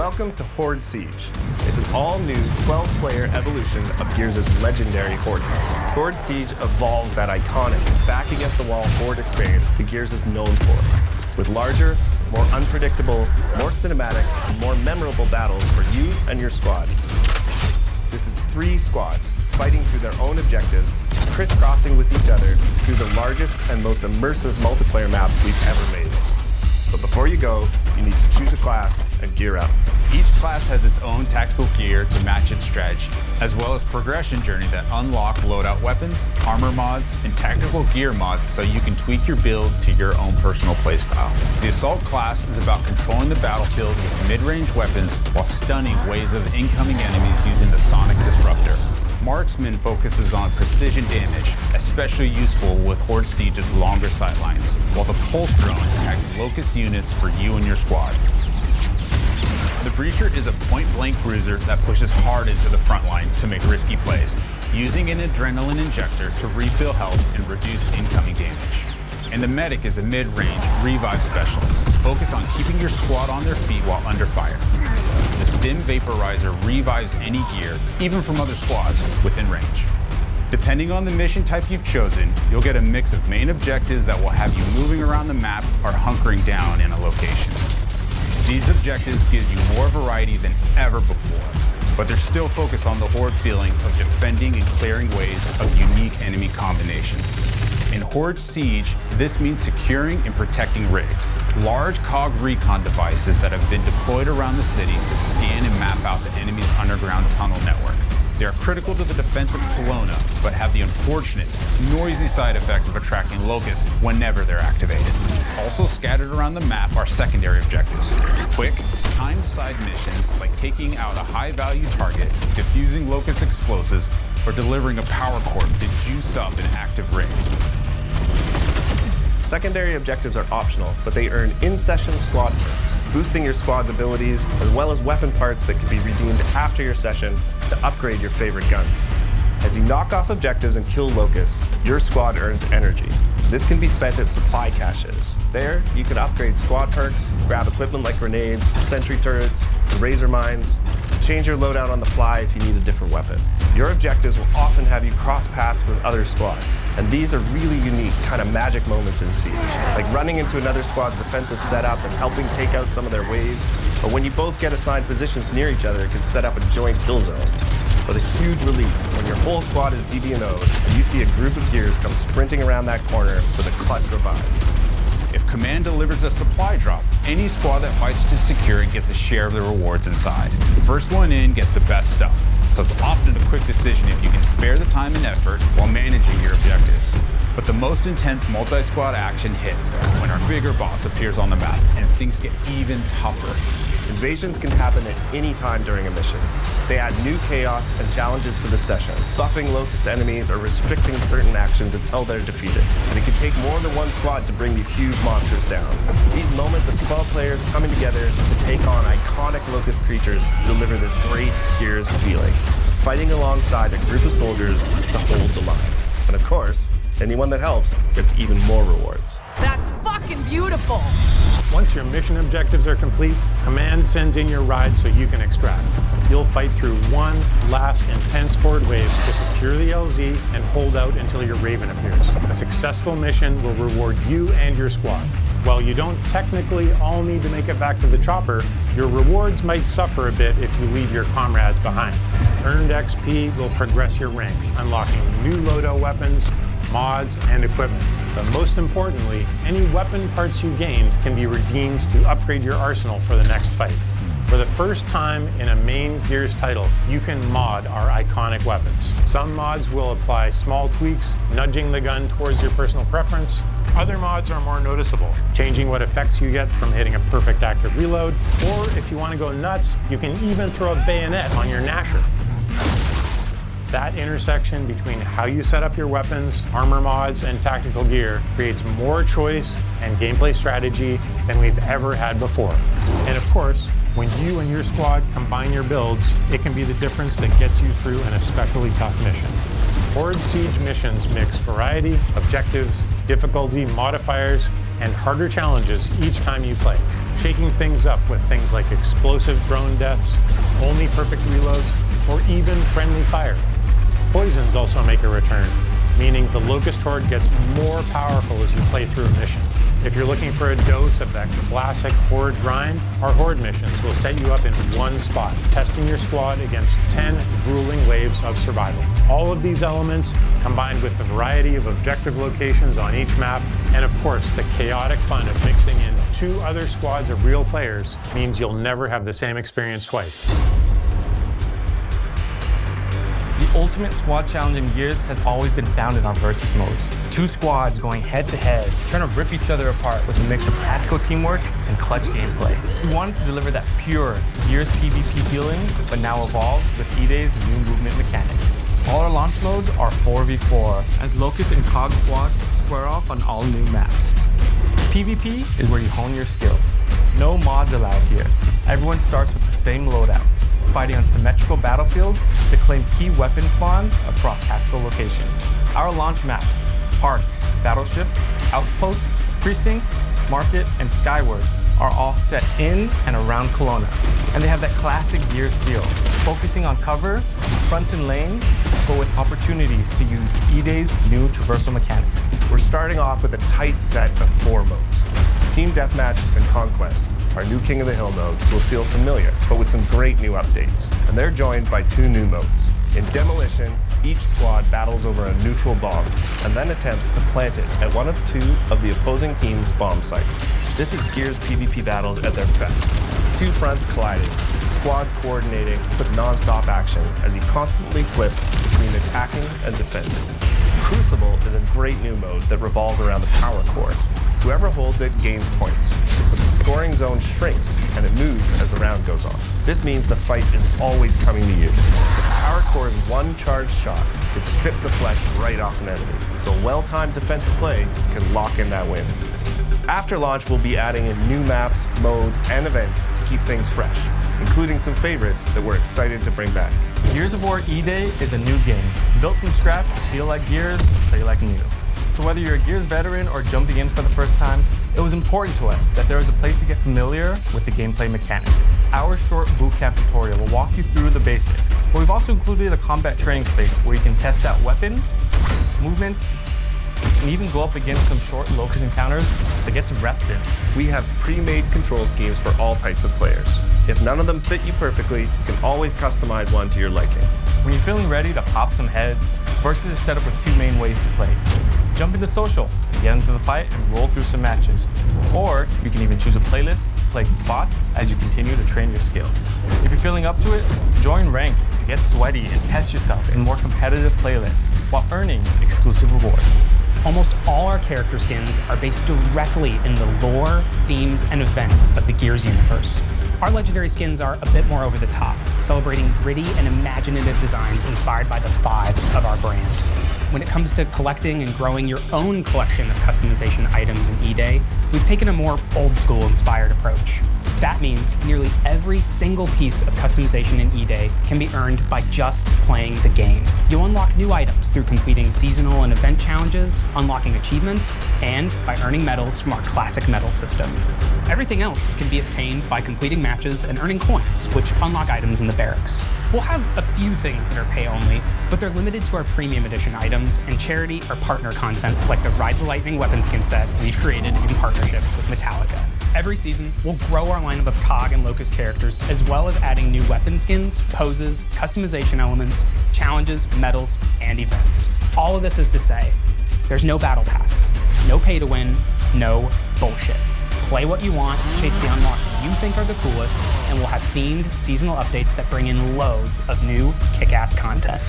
Welcome to Horde Siege. It's an all-new 12-player evolution of Gears' legendary Horde mode. Horde Siege evolves that iconic, back-against-the-wall Horde experience that Gears is known for, with larger, more unpredictable, more cinematic, and more memorable battles for you and your squad. This is 3 squads fighting through their own objectives, crisscrossing with each other through the largest and most immersive multiplayer maps we've ever made. But before you go, you need to choose a class and gear up. Each class has its own tactical gear to match its strategy, as well as progression journey that unlock loadout weapons, armor mods, and tactical gear mods so you can tweak your build to your own personal playstyle. The Assault class is about controlling the battlefield with mid-range weapons while stunning waves of incoming enemies using the Sonic Disruptor. Marksman focuses on precision damage, especially useful with Horde Siege's longer sightlines, while the Pulse Drone attacks Locust units for you and your squad. The Breacher is a point-blank cruiser that pushes hard into the front line to make risky plays, using an adrenaline injector to refill health and reduce incoming damage. And the Medic is a mid-range revive specialist, focused on keeping your squad on their feet while under fire. The Stim Vaporizer revives any gear, even from other squads, within range. Depending on the mission type you've chosen, you'll get a mix of main objectives that will have you moving around the map or hunkering down in a location. These objectives give you more variety than ever before, but they're still focused on the Horde feeling of defending and clearing waves of unique enemy combinations. In Horde Siege, this means securing and protecting rigs, large COG recon devices that have been deployed around the city to scan and map out the enemy's underground tunnel network. They are critical to the defense of Kelowna, but have the unfortunate, noisy side effect of attracting locusts whenever they're activated. Also scattered around the map are secondary objectives. Quick, timed side missions like taking out a high-value target, defusing locust explosives, or delivering a power cord to juice up an active rig. Secondary objectives are optional, but they earn in-session squad perks, boosting your squad's abilities, as well as weapon parts that can be redeemed after your session to upgrade your favorite guns. As you knock off objectives and kill locusts, your squad earns energy. This can be spent at supply caches. There, you can upgrade squad perks, grab equipment like grenades, sentry turrets, and razor mines, change your loadout on the fly if you need a different weapon. Your objectives will often have you cross paths with other squads, and these are really unique kind of magic moments in Siege, like running into another squad's defensive setup and helping take out some of their waves, or when you both get assigned positions near each other, it can set up a joint kill zone. But a huge relief when your whole squad is DB&O'd and you see a group of gears come sprinting around that corner with a clutch revive. If Command delivers a supply drop, any squad that fights to secure it gets a share of the rewards inside. The first one in gets the best stuff, so it's often a quick decision if you can spare the time and effort while managing your objectives. But the most intense multi-squad action hits when our bigger boss appears on the map and things get even tougher. Invasions can happen at any time during a mission. They add new chaos and challenges to the session, buffing locust enemies or restricting certain actions until they're defeated. And it can take more than one squad to bring these huge monsters down. These moments of 12 players coming together to take on iconic locust creatures deliver this great Gears feeling, fighting alongside a group of soldiers to hold the line. And of course, anyone that helps gets even more rewards. That's fucking beautiful! Once your mission objectives are complete, Command sends in your ride so you can extract. You'll fight through one last intense Horde wave to secure the LZ and hold out until your Raven appears. A successful mission will reward you and your squad. While you don't technically all need to make it back to the chopper, your rewards might suffer a bit if you leave your comrades behind. Earned XP will progress your rank, unlocking new loadout weapons, mods, and equipment. But most importantly, any weapon parts you gained can be redeemed to upgrade your arsenal for the next fight. For the first time in a main Gears title, you can mod our iconic weapons. Some mods will apply small tweaks, nudging the gun towards your personal preference. Other mods are more noticeable, changing what effects you get from hitting a perfect active reload. Or if you want to go nuts, you can even throw a bayonet on your Nasher. That intersection between how you set up your weapons, armor mods, and tactical gear creates more choice and gameplay strategy than we've ever had before. And of course, when you and your squad combine your builds, it can be the difference that gets you through an especially tough mission. Horde Siege missions mix variety, objectives, difficulty modifiers, and harder challenges each time you play. shaking things up with things like explosive drone deaths, only perfect reloads, or even friendly fire. Poisons also make a return, meaning the Locust Horde gets more powerful as you play through a mission. If you're looking for a dose of that classic Horde grind, our Horde missions will set you up in one spot, testing your squad against 10 grueling waves of survival. All of these elements, combined with the variety of objective locations on each map, and of course the chaotic fun of mixing in 2 other squads of real players, means you'll never have the same experience twice. The ultimate squad challenge in Gears has always been founded on versus modes. 2 squads going head to head, trying to rip each other apart with a mix of tactical teamwork and clutch gameplay. We wanted to deliver that pure Gears PvP feeling, but now evolved with E-Day's new movement mechanics. All our launch modes are 4v4, as Locust and COG squads square off on all new maps. PvP is where you hone your skills. No mods allowed here. Everyone starts with the same loadout, fighting on symmetrical battlefields to claim key weapon spawns across tactical locations. Our launch maps, Park, Battleship, Outpost, Precinct, Market, and Skyward, are all set in and around Kelowna. And they have that classic Gears feel, focusing on cover, fronts and lanes, but with opportunities to use E-Day's new traversal mechanics. We're starting off with a tight set of 4 modes. Team Deathmatch and Conquest, our new King of the Hill mode, will feel familiar, but with some great new updates. And they're joined by 2 new modes. In Demolition, each squad battles over a neutral bomb and then attempts to plant it at one of 2 of the opposing team's bomb sites. This is Gears PvP battles at their best. 2 fronts colliding, squads coordinating with non-stop action as you constantly flip between attacking and defending. Crucible is a great new mode that revolves around the power core. Whoever holds it gains points, but the scoring zone shrinks and it moves as the round goes on. This means the fight is always coming to you. The power core's one charged shot could strip the flesh right off an enemy, so well-timed defensive play can lock in that win. After launch, we'll be adding in new maps, modes, and events to keep things fresh, including some favorites that we're excited to bring back. Gears of War E-Day is a new game, built from scratch to feel like Gears, play like new. So whether you're a Gears veteran or jumping in for the first time, it was important to us that there was a place to get familiar with the gameplay mechanics. Our short bootcamp tutorial will walk you through the basics, but we've also included a combat training space where you can test out weapons, movement, and even go up against some short Locust encounters to get some reps in. We have pre-made control schemes for all types of players. If none of them fit you perfectly, you can always customize one to your liking. When you're feeling ready to pop some heads, Versus is set up with 2 main ways to play. Jump into social to get into the fight and roll through some matches. Or you can even choose a playlist, play against bots as you continue to train your skills. If you're feeling up to it, join Ranked to get sweaty and test yourself in more competitive playlists while earning exclusive rewards. Almost all our character skins are based directly in the lore, themes, and events of the Gears universe. Our legendary skins are a bit more over the top, celebrating gritty and imaginative designs inspired by the vibes of our brand. When it comes to collecting and growing your own collection of customization items in E-Day, we've taken a more old-school inspired approach. That means nearly every single piece of customization in E-Day can be earned by just playing the game. You'll unlock new items through completing seasonal and event challenges, unlocking achievements, and by earning medals from our classic medal system. Everything else can be obtained by completing matches and earning coins, which unlock items in the barracks. We'll have a few things that are pay-only, but they're limited to our premium edition items and charity or partner content like the Ride the Lightning weapon skin set we've created in partnership with Metallica. Every season, we'll grow our lineup of COG and Locust characters, as well as adding new weapon skins, poses, customization elements, challenges, medals, and events. All of this is to say, there's no battle pass, no pay to win, no bullshit. Play what you want, chase the unlocks that you think are the coolest, and we'll have themed seasonal updates that bring in loads of new kick-ass content.